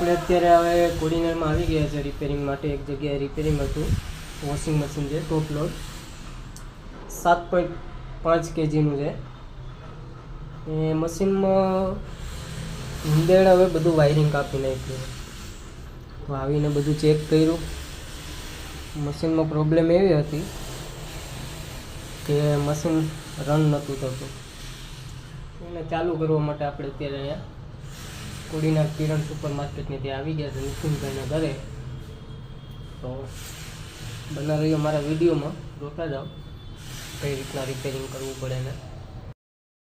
અમે અત્યારે હવે કોડીનારમાં આવી ગયા છે રિપેરિંગ માટે. એક જગ્યાએ રિપેરિંગ હતું, વોશિંગ મશીન છે ટોપ લોડ 7.5 kgનું છે. એ મશીનમાં હિંદેડ હવે બધું વાયરિંગ કાપી નાખ્યું. તો આવીને બધું ચેક કર્યું. મશીનમાં પ્રોબ્લેમ એવી હતી કે મશીન રન નહોતું થતું. એને ચાલુ કરવા માટે આપણે અત્યારે અહીંયા કોડીનાર કિરણ સુપર માર્કેટની ત્યાં આવી ગયા છે નિતિનભાઈના ઘરે. તો બના રહ્યો મારા વિડીયોમાં, જોતા જાઓ કઈ રીતના રિપેરિંગ કરવું પડે ને.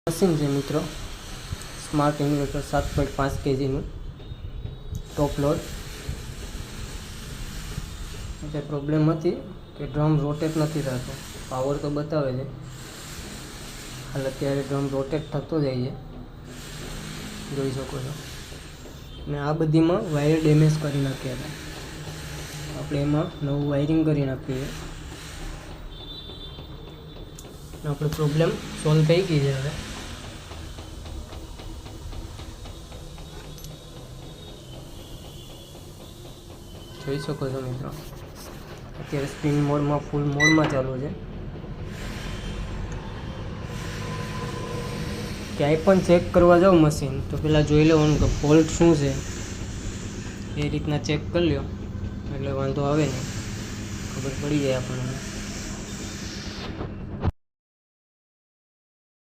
મશીન છે મિત્રો, સ્માર્ટ ઇન્વર્ટર 7.5 kgનું ટોપ લોડ. એટલે પ્રોબ્લેમ હતી કે ડ્રમ રોટેટ નથી થતો. પાવર તો બતાવે છે, હાલ અત્યારે ડ્રમ રોટેટ થતો જાય છે, જોઈ શકો છો. ને આ બધીમાં વાયર ડેમેજ કરી નાખ્યા હતા. આપણે એમાં નવું વાયરિંગ કરી નાખીએ. આપણે પ્રોબ્લેમ સોલ્વ થઈ ગઈ છે હવે. જોઈ શકો છો મિત્રો, અત્યારે સ્પિન મોડમાં ફૂલ મોડમાં ચાલુ છે. ક્યાંય પણ ચેક કરવા જાઓ મશીન તો પહેલાં જોઈ લેવાનું કે ફોલ્ટ શું છે. એ રીતના ચેક કરી લો એટલે વાંધો આવે નહીં, ખબર પડી જાય આપણને.